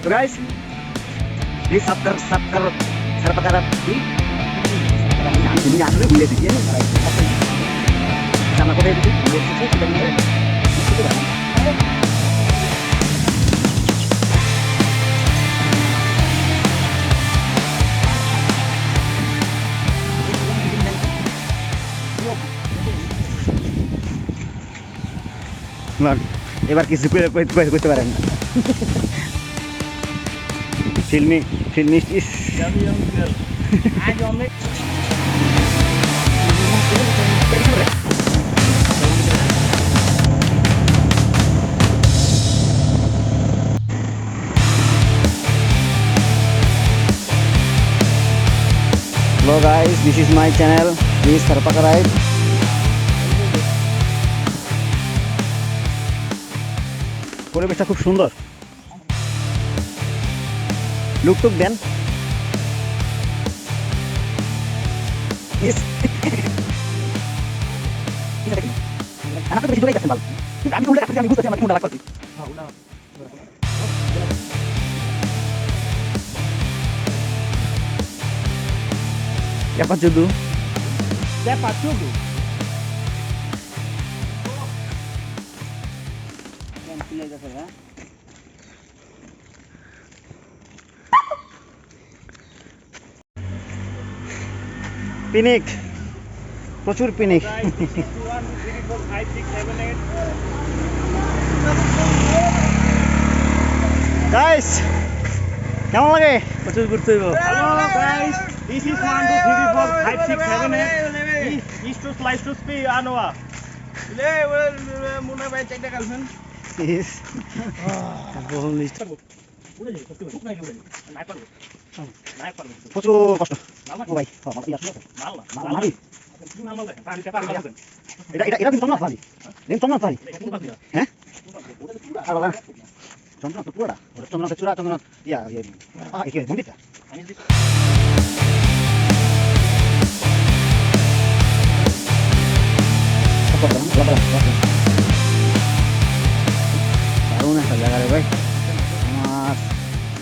तो guys please सबकर सर्वप्रकार की ini aku boleh dia sama kau itu boleh sih kita ini itu kan nah এবার কিছু করতে পারেন না ফিল্মি ইস Hello guys, this is my channel. Please subscribe. পরিবেশটা খুব সুন্দর। লুক টুক দেন। Anak itu begitu lagi kan, Kami udah kerja minggu saja, udah lakukan. Dapat jodoh. Dapat jodoh. Yang pilih aja saya. Pinik. প্রচুর পিনিক guys কেমন লাগে প্রচুর ঘুরতে হইব hello guys this is 1 2 3 4 5 6 7 8 ইস্ট টু স্লাইস টু স্পি আনোয়া লে মুনা ভাই চেক দা গার্লফ্রেন্ড ইস বহু লিস্ট উড়ে যাই কষ্ট খুব নাই গেল নাই পারবো নাই পারবো প্রচুর কষ্ট ও ভাই মাল আসলো মাল মাল এটা কিন্তু চন্দ্রনাথ ভালি চন্দ্রনাথ ভালি হ্যাঁ চন্দ্রনাথ তো পুরোটা চন্দ্রনাথের চূড়া চন্দ্রনাথ মন্দিরটা দারুণ একটা জায়গা রে ভাই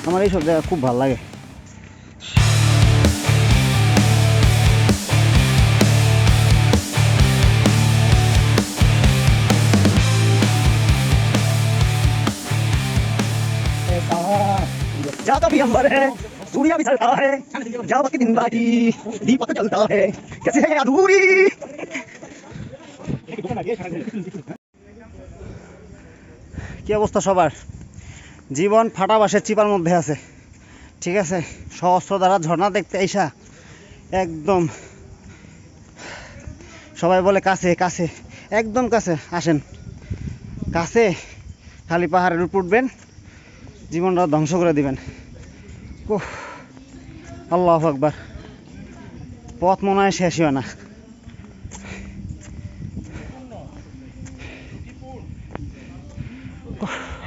আমার এইসব জায়গা খুব ভালো লাগে जाता भी अंबर है सूर्य भी चलता है जब की दिन राती दीपक जलता है कैसे है अधूरी কি অবস্থা সবার জীবন ফাটা বাঁশের চিপার মধ্যে আছে ঠিক আছে সহস্র দ্বারা ঝর্ণা দেখতে আইসা একদম সবাই বলে কাছে কাছে একদম কাছে আসেন কাছে খালি পাহাড়ের উপর উঠবেন জীবনটা ধ্বংস করে দিবেন আল্লাহু আকবার পথ মনে হয় শেষ হয় না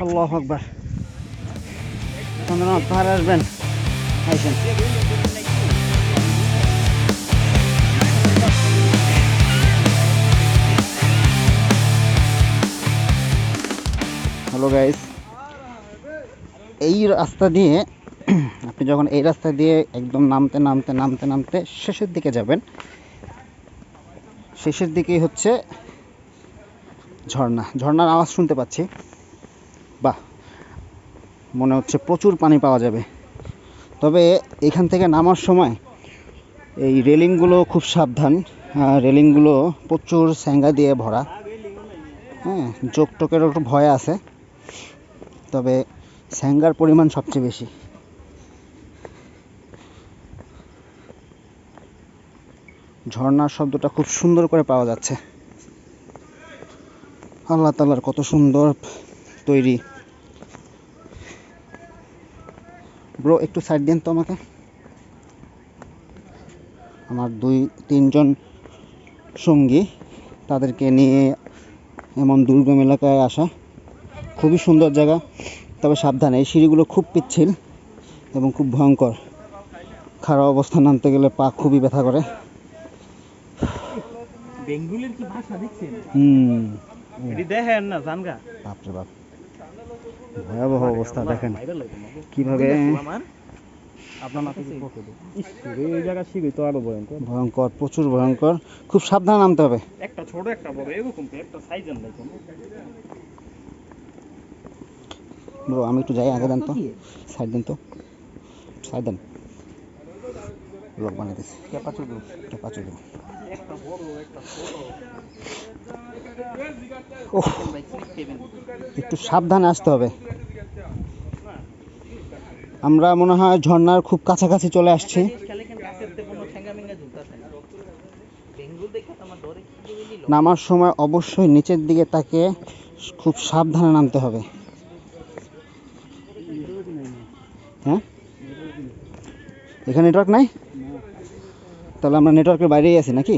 আল্লাহু আকবার চন্দ্রনাথ পাহাড়ে আসবেন আইসেন হ্যালো গাইস এই রাস্তা দিয়ে আপনি যখন এই রাস্তা দিয়ে একদম নামতে নামতে নামতে নামতে শেষের দিকে যাবেন শেষের দিকেই হচ্ছে ঝর্ণার আওয়াজ শুনতে পাচ্ছি বাহ মনে হচ্ছে প্রচুর পানি পাওয়া যাবে তবে এখান থেকে নামার সময় এই রেলিংগুলো খুব সাবধান রেলিংগুলো প্রচুর স্যাঙ্গা দিয়ে ভরা হ্যাঁ চোখ টোকের একটু ভয় আছে তবে স্যাঙ্গার পরিমাণ সবচেয়ে বেশি ঝর্ণার শব্দটা খুব সুন্দর করে পাওয়া যাচ্ছে আল্লাহ তাআলার কত সুন্দর তৈরি ব্রো একটু সাইড দেন তো আমাকে আমার 2-3 জন সঙ্গী তাদেরকে নিয়ে এমন দুর্গম এলাকায় আসা খুবই সুন্দর জায়গা তবে সাবধানে এই সিঁড়িগুলো খুব পিচ্ছিল এবং খুব ভয়ঙ্কর খারাপ অবস্থা নামতে গেলে পা খুবই ব্যথা করে বেঙ্গলের কি ভাষা দেখছেন এটি দেখেন না জানগা বাপ রে বাপ ভয়াবহ অবস্থা দেখেন কিভাবে আপনার নাতে এই জায়গা শিখি তো আরো ভয়ঙ্কর ভয়ঙ্কর, প্রচুর ভয়ঙ্কর, খুব সাবধানে নামতে হবে। একটা ছোট একটা বড় এরকম তো একটা সাইজের নাই কোনো। ব্রো আমি একটু যাই, আগে দেন তো, সাইড দেন তো, সাইড দেন, ব্লগ বানাইতেছি। ক্যাপাচু ক্যাপাচু একটা বড় একটা ছোট। ওহ, একটু সাবধানে আসতে হবে। আমরা মনে হয় ঝর্ণার খুব কাছাকাছি চলে আসছি। নামার সময় অবশ্যই নিচের দিকে তাকিয়ে খুব সাবধানে নামতে হবে। হ্যাঁ, এখানে নেটওয়ার্ক নাই? তাহলে আমরা নেটওয়ার্কের বাইরেই আছি নাকি?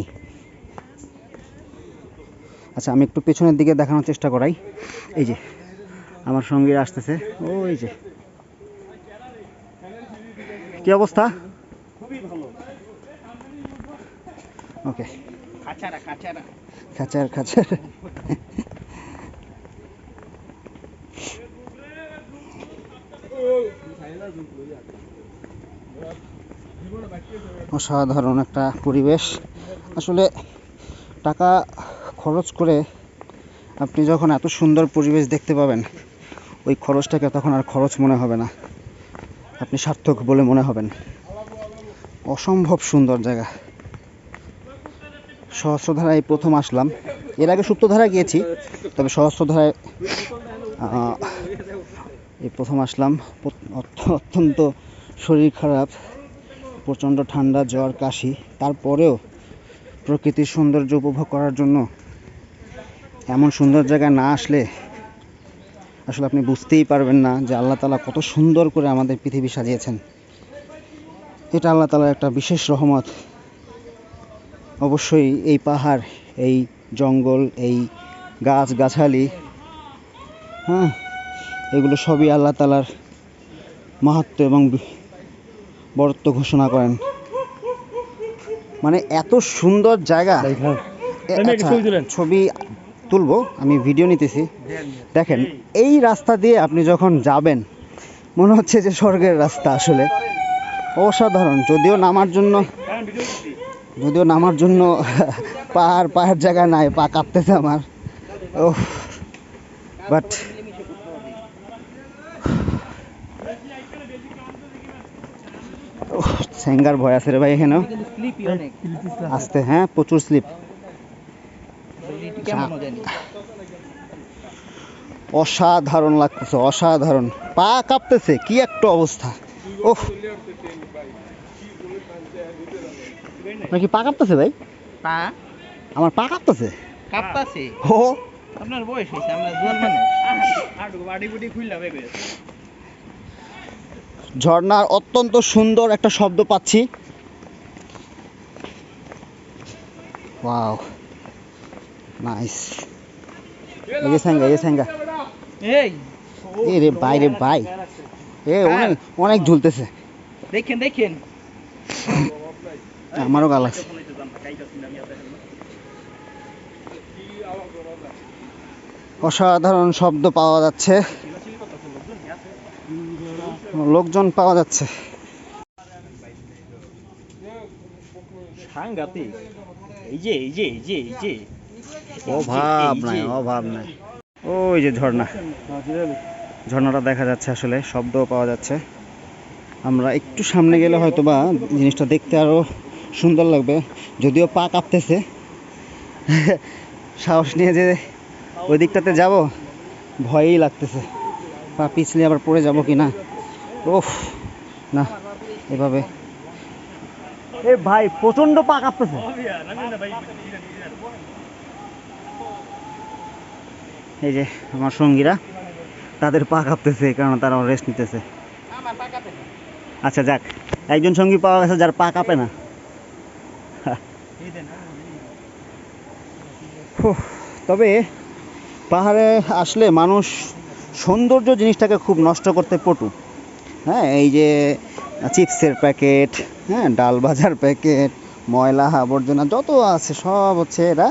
আচ্ছা, আমি একটু পেছনের দিকে দেখানোর চেষ্টা করাই। এই যে আমার সঙ্গে আসতেছে, ওই যে কি অবস্থা? খুবই ভালো। ওকে, খাঁচারা খাঁচারা খাঁচার খাঁচার। অসাধারণ একটা পরিবেশ। আসলে টাকা খরচ করে আপনি যখন এত সুন্দর পরিবেশ দেখতে পাবেন, ওই খরচটাকে তখন আর খরচ মনে হবে না, আপনি সার্থক বলে মনে হবেন। অসম্ভব সুন্দর জায়গা। সহস্রধারায় প্রথম আসলাম, এর আগে সুপ্তধারা গিয়েছি, তবে সহস্রধারায় এই প্রথম আসলাম। অত্যন্ত শরীর খারাপ, প্রচণ্ড ঠান্ডা, জ্বর, কাশি, তারপরেও প্রকৃতির সৌন্দর্য উপভোগ করার জন্য এমন সুন্দর জায়গায় না আসলে আসলে আপনি বুঝতেই পারবেন না যে আল্লাহ তাআলা কত সুন্দর করে আমাদের পৃথিবী সাজিয়েছেন। এটা আল্লাহ তাআলার একটা বিশেষ রহমত। অবশ্যই এই পাহাড়, এই জঙ্গল, এই গাছগাছালি, হ্যাঁ, এগুলো সবই আল্লাহ তাআলার মাহাত্ম্য এবং বরত্ব ঘোষণা করেন। মানে এত সুন্দর জায়গা। আচ্ছা, ছবি তুলবো, আমি ভিডিও নিতেছি। দেখেন এই রাস্তা দিয়ে আপনি যখন যাবেন মনে হচ্ছে যে স্বর্গের রাস্তা। আসলে অসাধারণ। যদিও নামার জন্য পায়ের জায়গা নাই, পা কাঁপতেছে আমার। ও বাট স্যাঙ্গার ভয় আছে রে ভাই এখানেও আসতে। হ্যাঁ, প্রচুর স্লিপ। অসাধারণ লাগতেছে, অসাধারণ। পা কাঁপতেছে, কি একটা অবস্থা। ওহ, নাকি পা কাঁপতেছে ভাই? পা আমার পা কাঁপতেছে। কাঁপতাছে? ও, আপনার বয়স হয়েছে, আমরা জোয়ান মানুষ। ঝর্ণার অত্যন্ত সুন্দর একটা শব্দ পাচ্ছি। Wow, nice. এই যে স্যাঙ্গা এই এ রে ভাই, রে ভাই, এ অনেক ঝুলতেছে। দেখেন আমারও গা লাগছে। অসাধারণ শব্দ পাওয়া যাচ্ছে, লোকজন পাওয়া যাচ্ছে। সাংঘাতিক। এই যে অভাব নাই। ওই যে ঝর্ণাটা দেখা যাচ্ছে, আসলে শব্দও পাওয়া যাচ্ছে। আমরা একটু সামনে গেলে হয়তো বা জিনিসটা দেখতে আরো সুন্দর লাগবে, যদিও পা কাঁপতেছে। সাহস নিয়ে যে ওই দিকটাতে যাব ভয়ই লাগতেছে, পা পিছলে আবার পড়ে যাব কি না। ওফ, না, এভাবে ভাই প্রচন্ড পা কাঁপতেছে। এই যে আমার সঙ্গীরা, তাদের পা কাঁপতেছে কারণ তারা রেস্ট নিতেছে। আচ্ছা যাক, একজন সঙ্গী পাওয়া গেছে যার পা কাঁপে না। তবে পাহাড়ে আসলে মানুষ সৌন্দর্য জিনিসটাকে খুব নষ্ট করতে পটু। হ্যাঁ, এই যে চিপসের প্যাকেট, হ্যাঁ, ডাল ভাজার প্যাকেট, ময়লা আবর্জনা যত আছে সব হচ্ছে এরা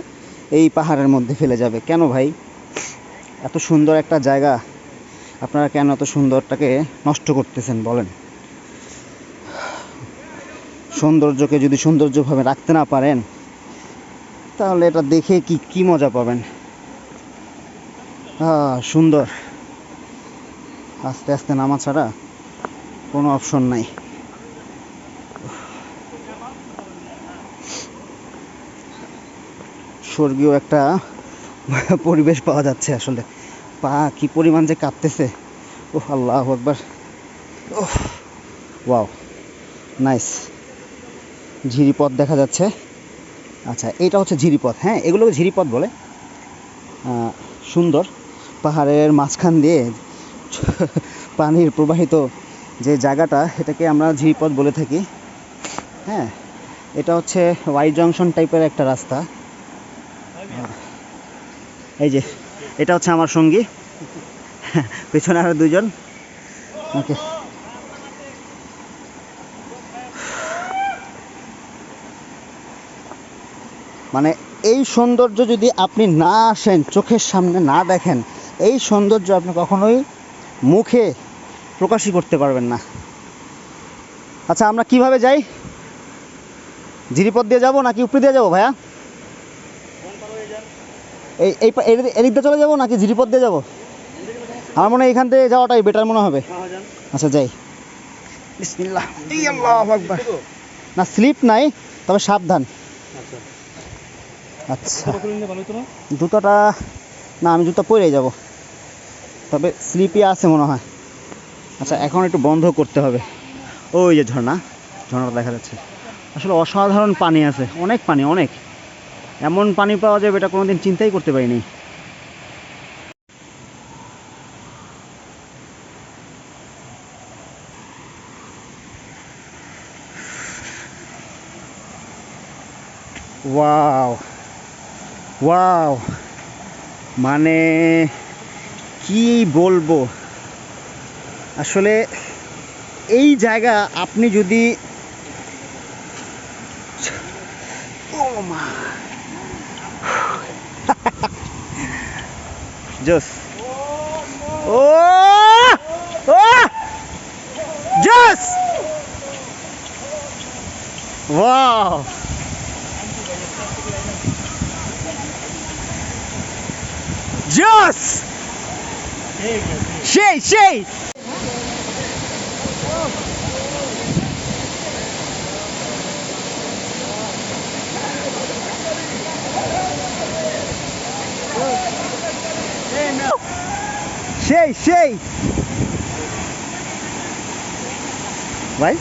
এই পাহাড়ের মধ্যে ফেলে যাবে। কেন ভাই? এত সুন্দর একটা জায়গা, আপনারা কেন এত সুন্দরটাকে নষ্ট করতেছেন বলেন? সৌন্দর্যকে যদি সৌন্দর্যভাবে রাখতে না পারেন তাহলে এটা দেখে কি মজা পাবেন? সুন্দর, আস্তে আস্তে নামা ছাড়া কোনো অপশন নাই। স্বর্গীয় একটা পরিবেশ পাওয়া যাচ্ছে আসলে। পা কি পরিমাণ যে কাঁপতেছে! ওহ আল্লাহু আকবার! ওহ ওয়াও, নাইস। ঝিরিপথ দেখা যাচ্ছে। আচ্ছা, এটা হচ্ছে ঝিরিপথ। হ্যাঁ, এগুলোকে ঝিরিপথ বলে। সুন্দর পাহাড়ের মাঝখান দিয়ে পানির প্রবাহিত যে জায়গাটা, এটাকে আমরা ঝিরিপথ বলে থাকি। হ্যাঁ, এটা হচ্ছে ওয়াই জংশন টাইপের একটা রাস্তা। এই যে এটা হচ্ছে আমার সঙ্গী, পেছনে আরো দুজন। ওকে, মানে এই সৌন্দর্য যদি আপনি না আসেন, চোখের সামনে না দেখেন, এই সৌন্দর্য আপনি কখনোই মুখে প্রকাশই করতে পারবেন না। আচ্ছা, আমরা কিভাবে যাই? ঝিরিপথ দিয়ে যাবো নাকি উপরে দিয়ে যাবো ভাইয়া? এদিক দিয়ে চলে যাবো নাকি ঝিরিপথ দিয়ে যাবো? আমার মনে হয় এখান থেকে যাওয়াটাই বেটার মনে হবে। আচ্ছা যাই। বিসমিল্লাহ, আল্লাহু আকবার। না, স্লিপ নাই, তবে সাবধান। আচ্ছা, জুতাটা না, আমি জুতা পরেই যাব, তবে স্লিপই আছে মনে হয়। আচ্ছা, এখন একটু বন্ধ করতে হবে। ওই যে ঝর্ণাটা দেখা যাচ্ছে। আসলে অসাধারণ পানি আছে, অনেক পানি, অনেক। এমন পানি পাওয়া যাবে এটা কোনোদিন চিন্তাই করতে পারিনি। ওয়াও ওয়াও, মানে কি বলবো, আসলে এই জায়গা আপনি যদি জোস, ও ও জোস, ওয়াও, জোস, সেই ভাই,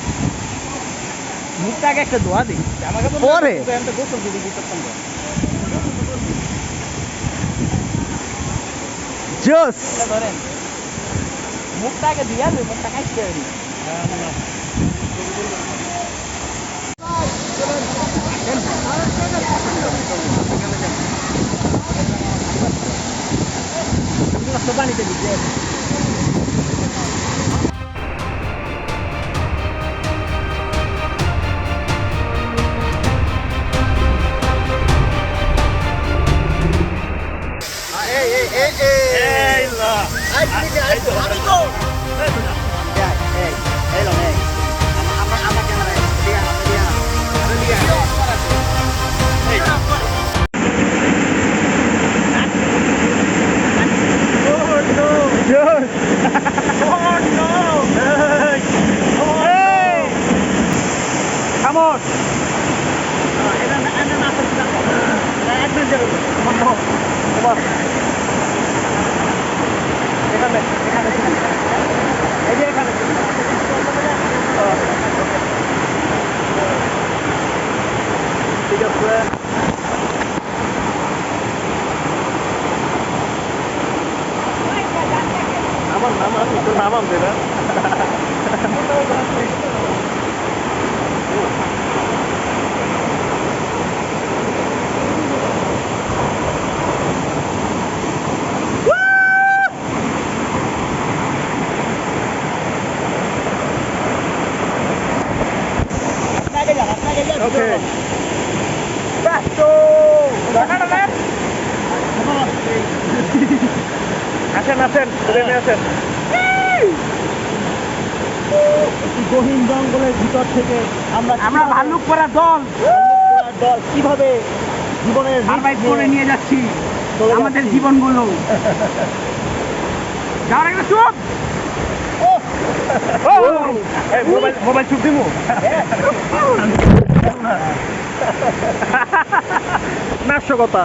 মুখটা আগে একটা ধোয়া দিই, আমাকে পরে গোসল দিদি জোস। ধরেন মুখটা আগে দিয়া দিই, মুখটা খাইতে হবে। পানিতে দিতে হবে। ঠিক আছে, নামান একটু নামান দেবেন। Okay. Presto! আসেন, নেমে আসেন। একটি গহীন জঙ্গলের ভিতর থেকে আমরা আমরা ভাল্লুক করা দল দল কিভাবে জীবনের সার্ভাইভ করে নিয়ে যাচ্ছি চলে আমাদের যাচ্ছি। জীবনগুলো যাওয়ার একটা চুপ মোবাইল চুপ দিমু নাশকতা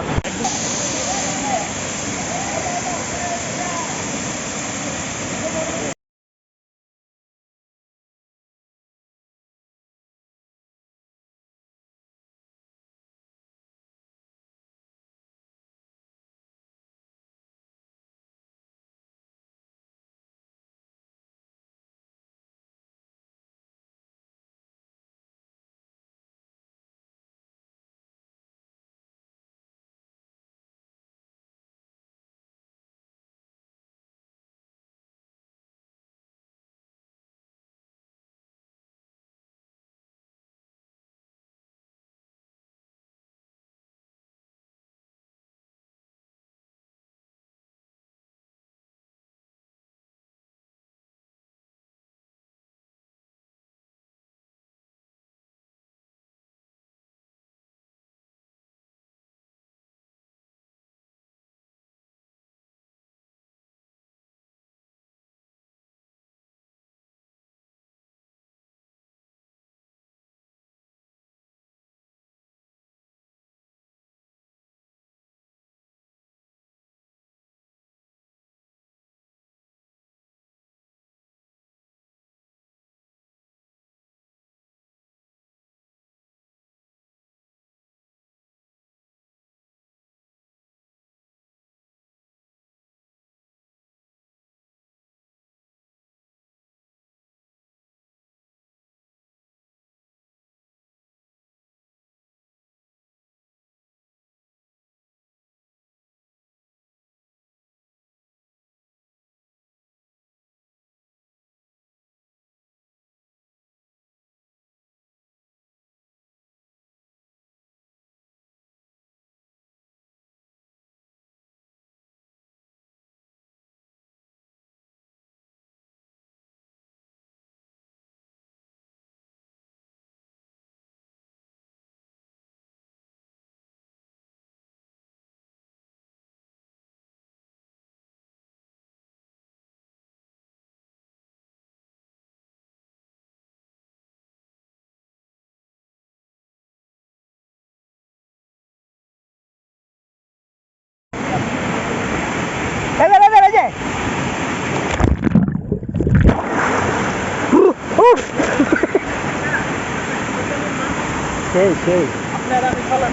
সেই সেই আপনারা আমি চলেন